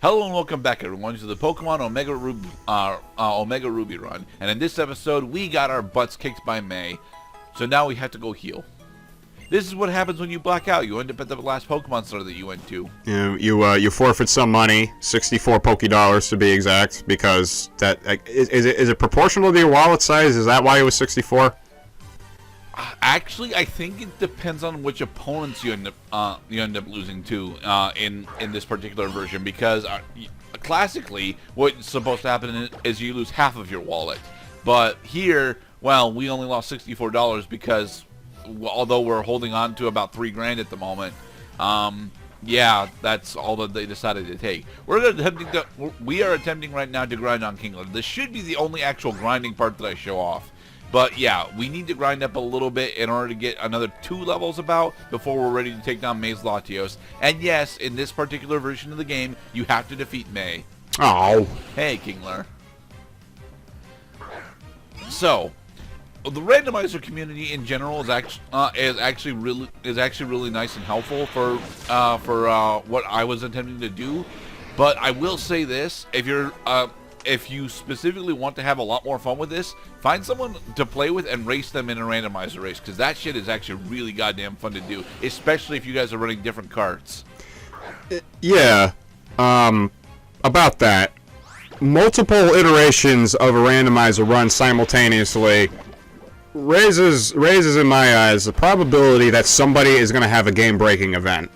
Hello and welcome back, everyone, to the Pokemon Omega Ruby run. And in this episode, we got our butts kicked by May, so now we have to go heal. This is what happens when you black out. You end up at the last Pokemon Center that you went to. You forfeit some money, 64 Pokédollars to be exact, because that is it proportional to your wallet size? Is that why it was 64? Actually, I think it depends on which opponents you end up losing to in this particular version, because classically, what's supposed to happen is you lose half of your wallet. But here, well, we only lost $64 because although we're holding on to about $3 grand at the moment, yeah, that's all that they decided to take. We are attempting right now to grind on Kingler. This should be the only actual grinding part that I show off. But yeah, we need to grind up a little bit in order to get another 2 levels about before we're ready to take down May's Latios. And yes, in this particular version of the game, you have to defeat May. Oh. Hey, Kingler. So, the randomizer community in general is actually really nice and helpful for what I was attempting to do. But I will say this: if you specifically want to have a lot more fun with this, find someone to play with and race them in a randomizer race, because that shit is actually really goddamn fun to do, especially if you guys are running different carts. Yeah, about that, multiple iterations of a randomizer run simultaneously raises in my eyes the probability that somebody is going to have a game-breaking event.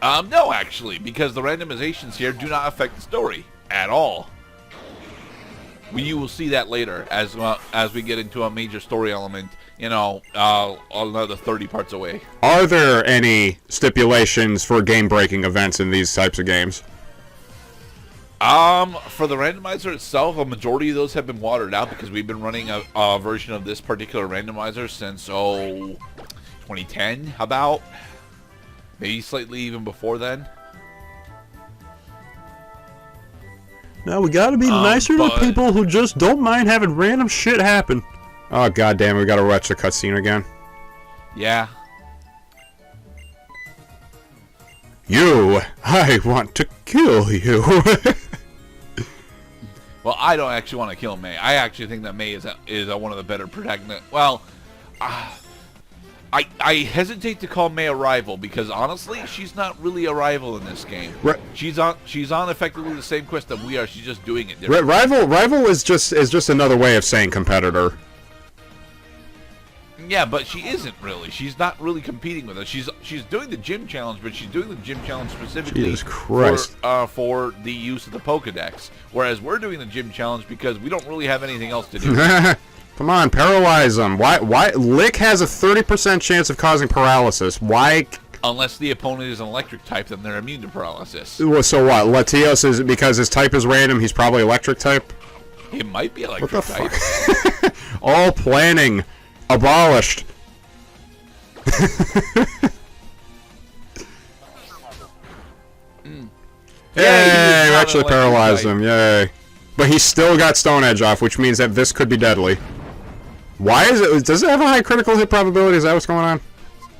No, actually, because the randomizations here do not affect the story at all. You will see that later as we get into a major story element, another 30 parts away. Are there any stipulations for game-breaking events in these types of games? For the randomizer itself, a majority of those have been watered out because we've been running a version of this particular randomizer since 2010, about maybe slightly even before then. Now we gotta be nicer to people who just don't mind having random shit happen. Oh goddamn! We gotta watch the cutscene again. Yeah. I want to kill you. Well, I don't actually want to kill May. I actually think that May is one of the better protagonists. Well, I hesitate to call May a rival because honestly, she's not really a rival in this game. Right. She's on effectively the same quest that we are. She's just doing it differently. Rival is just another way of saying competitor. Yeah, but she isn't really. She's not really competing with us. She's doing the gym challenge, but she's doing the gym challenge specifically Jesus Christ. For the use of the Pokedex. Whereas we're doing the gym challenge because we don't really have anything else to do. Come on, paralyze them. Why? Lick has a 30% chance of causing paralysis. Why? Unless the opponent is an electric type, then they're immune to paralysis. So what? Latios is because his type is random. He's probably electric type. He might be electric what the type. Fuck? All planning abolished. Yay! We actually paralyzed him. Yay! But he still got Stone Edge off, which means that this could be deadly. Why is it? Does it have a high critical hit probability? Is that what's going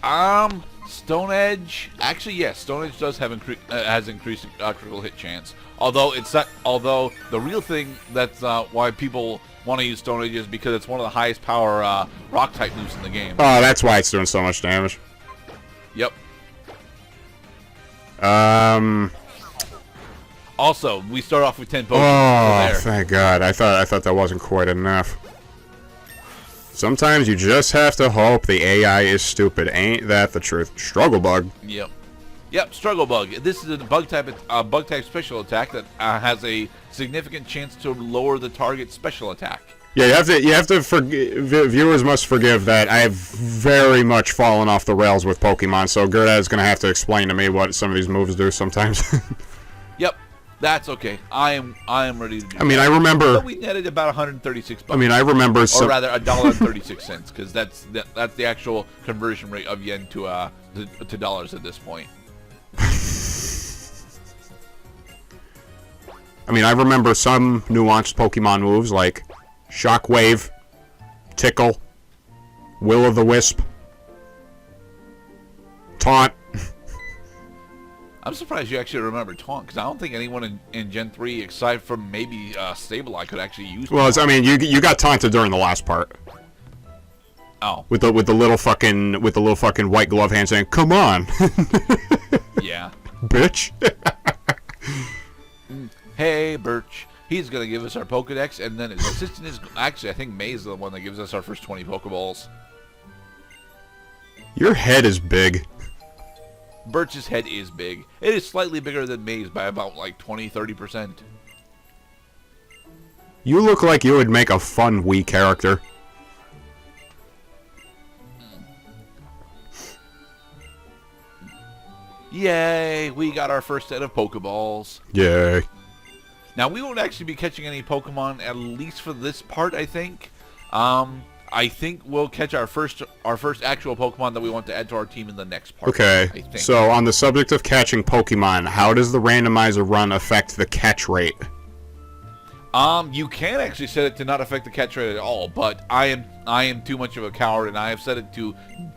on? Stone Edge. Actually, yes. Stone Edge does have has increased critical hit chance. Although it's not. Although the real thing that's why people want to use Stone Edge is because it's one of the highest power rock type moves in the game. Oh, that's why it's doing so much damage. Yep. Also, we start off with 10 Pokemon. Oh, thank God! I thought that wasn't quite enough. Sometimes you just have to hope the AI is stupid. Ain't that the truth? Struggle Bug. Yep. Struggle Bug. This is a bug type special attack that has a significant chance to lower the target's special attack. Yeah, you have to viewers must forgive that I have very much fallen off the rails with Pokemon. So Gerdat is gonna have to explain to me what some of these moves do sometimes. Yep. That's okay. I am ready to do I mean, I remember... So we netted about $136. I mean, I remember... Or rather, $1.36, because that's the actual conversion rate of yen to dollars at this point. I mean, I remember some nuanced Pokemon moves, like Shockwave, Tickle, Will-o'-the-Wisp, Taunt. I'm surprised you actually remember Taunt, because I don't think anyone in Gen 3, aside from maybe Sableye, could actually use Well, Taunt. I mean, you got taunted during the last part. Oh. With the little fucking white glove hand saying, "Come on." Yeah. Bitch. Hey, Birch. He's going to give us our Pokedex, and then his assistant is... Actually, I think May's the one that gives us our first 20 Pokeballs. Your head is big. Birch's head is big. It is slightly bigger than May's by about, like, 20-30%. You look like you would make a fun Wii character. Yay! We got our first set of Pokeballs. Yay. Now, we won't actually be catching any Pokemon, at least for this part, I think. I think we'll catch our first actual Pokemon that we want to add to our team in the next part. Okay, I think. so on the subject of catching Pokemon, how does the randomizer run affect the catch rate? You can actually set it to not affect the catch rate at all, but I am too much of a coward, and I have set it to,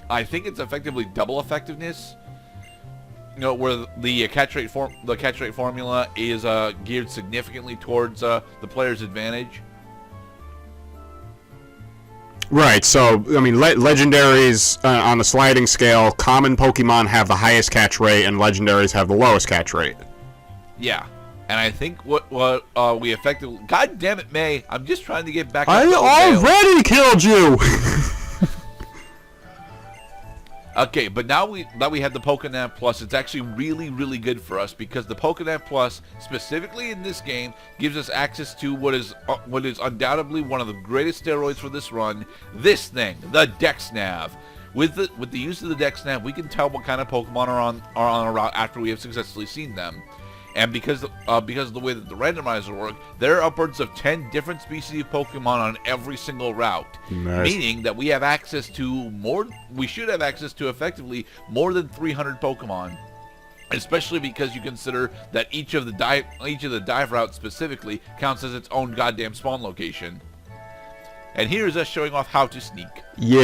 I think it's effectively double effectiveness. You know, where the catch rate formula is geared significantly towards the player's advantage. Right, so, I mean, legendaries, on the sliding scale, common Pokemon have the highest catch rate, and legendaries have the lowest catch rate. Yeah, and I think what we effectively... God damn it, May! I'm just trying to get back... I already killed you! Okay, but now that we have the Pokénav Plus, it's actually really, really good for us, because the Pokénav Plus, specifically in this game, gives us access to what is undoubtedly one of the greatest steroids for this run, this thing, the DexNav. With the use of the DexNav, we can tell what kind of Pokemon are on a route after we have successfully seen them. And because of the way that the randomizer works, there are upwards of 10 different species of Pokemon on every single route. Nice. Meaning that we have access to we should have access to effectively more than 300 Pokemon. Especially because you consider that each of the dive routes specifically counts as its own goddamn spawn location. And here's us showing off how to sneak. Yeah.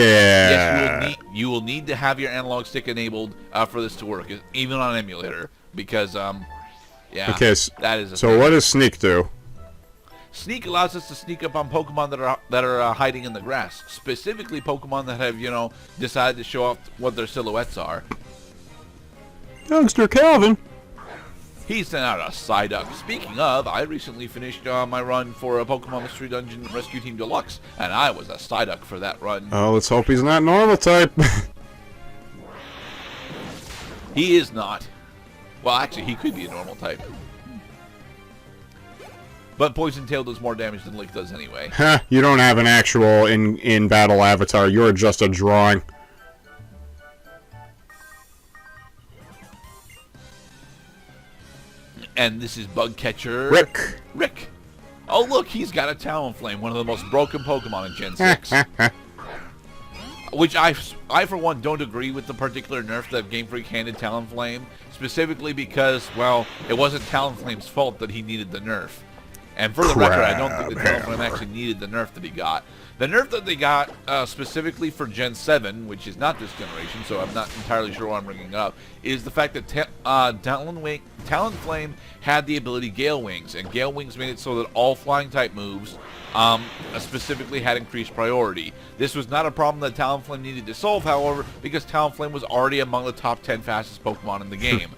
Yes, you will need to have your analog stick enabled for this to work, even on an emulator, because yeah, okay, that is. So what does Sneak do? Sneak allows us to sneak up on Pokemon that are hiding in the grass, specifically Pokemon that have decided to show off what their silhouettes are. Youngster Calvin. He sent out a Psyduck. Speaking of, I recently finished my run for a Pokemon Mystery Dungeon Rescue Team Deluxe, and I was a Psyduck for that run. Oh, let's hope he's not normal type. He is not. Well, actually, he could be a normal type. But Poison Tail does more damage than Lick does anyway. Huh, you don't have an actual in-battle avatar. You're just a drawing. And this is Bug Catcher... Rick. Oh, look, he's got a Talonflame, one of the most broken Pokemon in Gen 6. Which I, for one, don't agree with the particular nerf that Game Freak handed Talonflame, specifically because, well, it wasn't Talonflame's fault that he needed the nerf. And for the record, I don't think that Talonflame actually needed the nerf that he got. The nerf that they got, specifically for Gen 7, which is not this generation, so I'm not entirely sure why I'm bringing it up, is the fact that Talonflame had the ability Gale Wings, and Gale Wings made it so that all flying-type moves specifically had increased priority. This was not a problem that Talonflame needed to solve, however, because Talonflame was already among the top 10 fastest Pokemon in the game.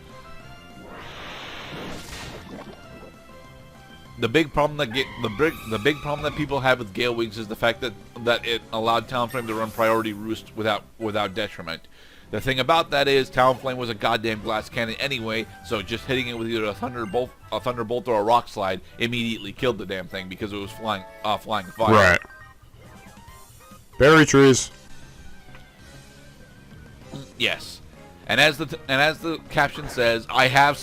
The big problem that people have with Gale Wings is the fact that it allowed Talonflame to run priority roost without detriment. The thing about that is Talonflame was a goddamn glass cannon anyway, so just hitting it with either a thunderbolt or a rock slide immediately killed the damn thing because it was flying fire. Right. Berry trees. Yes. And as the caption says, I have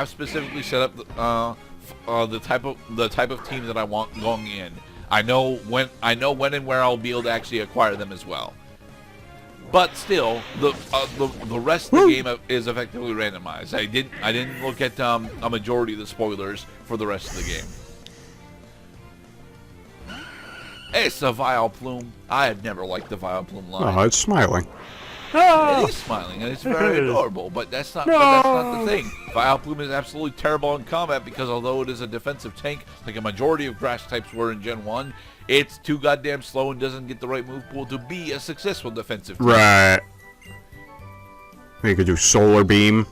specifically set up the type of team that I want going in. I know when and where I'll be able to actually acquire them as well. But still, the rest of the game is effectively randomized. I didn't look at a majority of the spoilers for the rest of the game. It's a Vileplume. I had never liked the Vileplume line. Oh, it's smiling. No! And he's smiling, and it's very adorable, but that's not the thing. Vileplume is absolutely terrible in combat because although it is a defensive tank, like a majority of grass types were in Gen 1, it's too goddamn slow and doesn't get the right move pool to be a successful defensive tank. Right. You could do Solar Beam,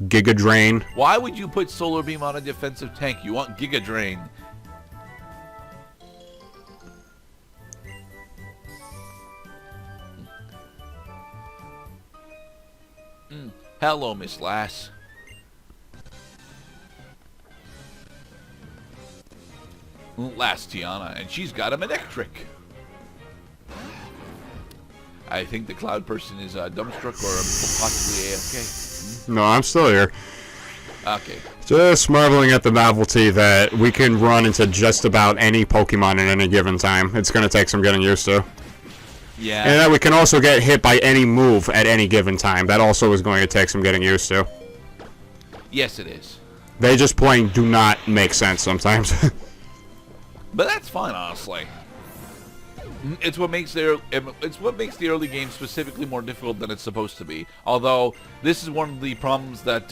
Giga Drain. Why would you put Solar Beam on a defensive tank? You want Giga Drain. Hello, Miss Lass. Lass Tiana, and she's got him electric. I think the cloud person is dumbstruck or possibly AFK. No, I'm still here. Okay. Just marveling at the novelty that we can run into just about any Pokemon at any given time. It's going to take some getting used to. Yeah. And that we can also get hit by any move at any given time. That also is going to take some getting used to. Yes, it is. They just plain do not make sense sometimes. But that's fine, honestly. It's what makes the early game specifically more difficult than it's supposed to be. Although this is one of the problems that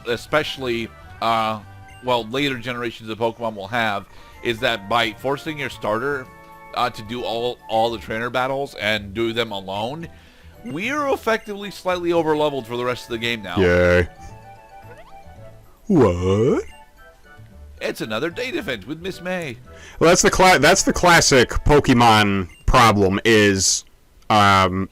especially later generations of Pokemon will have, is that by forcing your starter to do all the trainer battles and do them alone, we're effectively slightly over-leveled for the rest of the game now. Yay. What? It's another date event with Miss May. Well, that's the classic Pokemon problem is the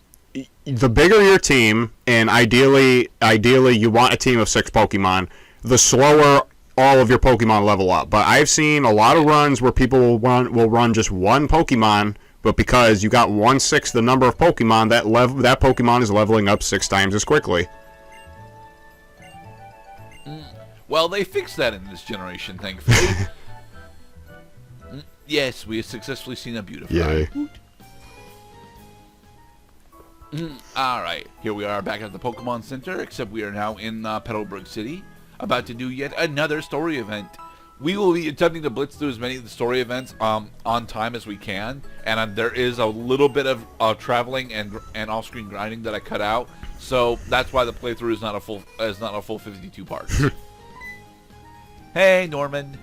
bigger your team, and ideally you want a team of 6 Pokemon, the slower all of your Pokemon level up. But I've seen a lot of runs where people will run just one Pokemon, but because you got 1/6 the number of Pokemon, that Pokemon is leveling up 6 times as quickly. Well, they fixed that in this generation, thankfully. Yes, we have successfully seen a beautiful. Yay. Alright, here we are back at the Pokemon Center, except we are now in Petalburg City, about to do yet another story event. We will be attempting to blitz through as many of the story events on time as we can, and there is a little bit of traveling and off-screen grinding that I cut out, so that's why the playthrough is not a full 52 parts. Hey, Norman.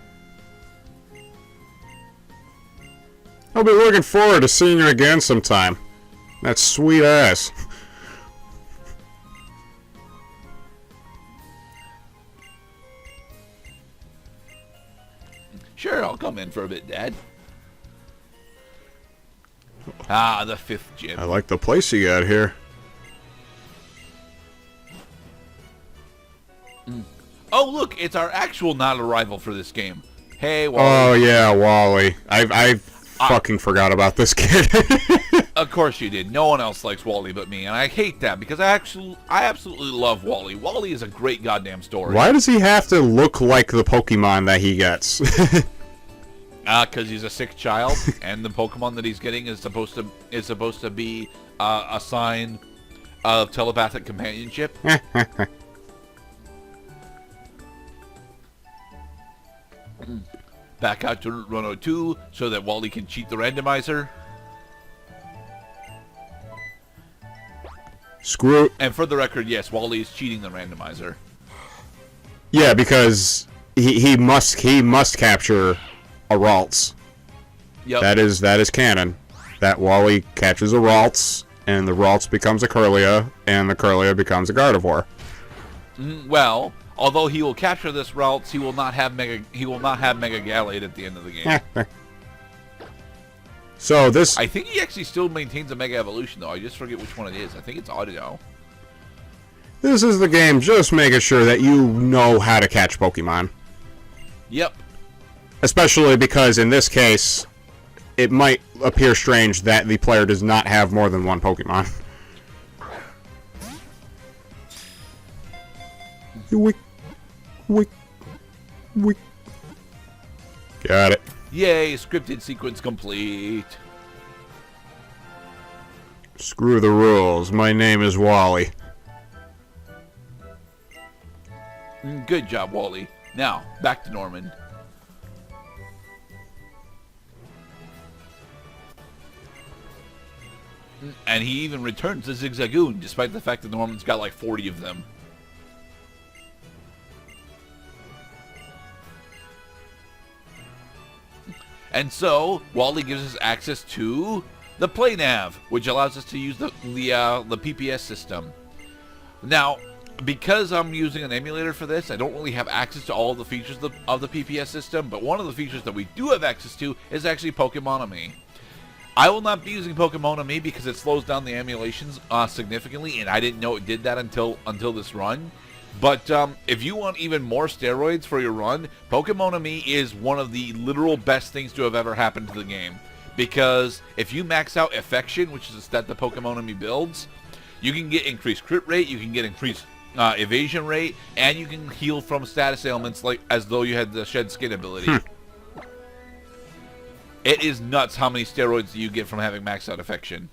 I'll be looking forward to seeing you again sometime. That sweet ass. Sure, I'll come in for a bit, Dad. Ah, the 5th gym. I like the place you got here. Oh, look, it's our actual not-a-rival for this game. Hey, Wally. Oh, yeah, Wally. I fucking forgot about this kid. Of course you did. No one else likes Wally but me, and I hate that because I absolutely love Wally. Wally is a great goddamn story. Why does he have to look like the Pokemon that he gets? Because he's a sick child, and the Pokemon that he's getting is supposed to be a sign of telepathic companionship. Back out to Route 102 so that Wally can cheat the randomizer. Screw. And for the record, yes, Wally is cheating the randomizer. Yeah, because he must capture a Ralts. Yep. That is canon. That Wally catches a Ralts, and the Ralts becomes a Curlia, and the Curlia becomes a Gardevoir. Well, although he will capture this Ralts, he will not have Mega Gallade at the end of the game. So this... I think he actually still maintains a Mega Evolution, though. I just forget which one it is. I think it's Audio. This is the game just making sure that you know how to catch Pokemon. Yep. Especially because, in this case, it might appear strange that the player does not have more than one Pokemon. Wick. Got it. Yay, scripted sequence complete. Screw the rules. My name is Wally. Good job, Wally. Now, back to Norman. And he even returns the Zigzagoon, despite the fact that Norman's got like 40 of them. And so, Wally gives us access to the Play Nav, which allows us to use the PPS system. Now, because I'm using an emulator for this, I don't really have access to all the features of the PPS system, but one of the features that we do have access to is actually Pokemon Omega. I will not be using Pokemon Omega because it slows down the emulations significantly, and I didn't know it did that until this run. But if you want even more steroids for your run, Pokemon Omega is one of the literal best things to have ever happened to the game. Because if you max out Affection, which is a stat that Pokemon Omega builds, you can get increased crit rate, you can get increased evasion rate, and you can heal from status ailments like as though you had the Shed Skin ability. It is nuts how many steroids you get from having maxed out Affection.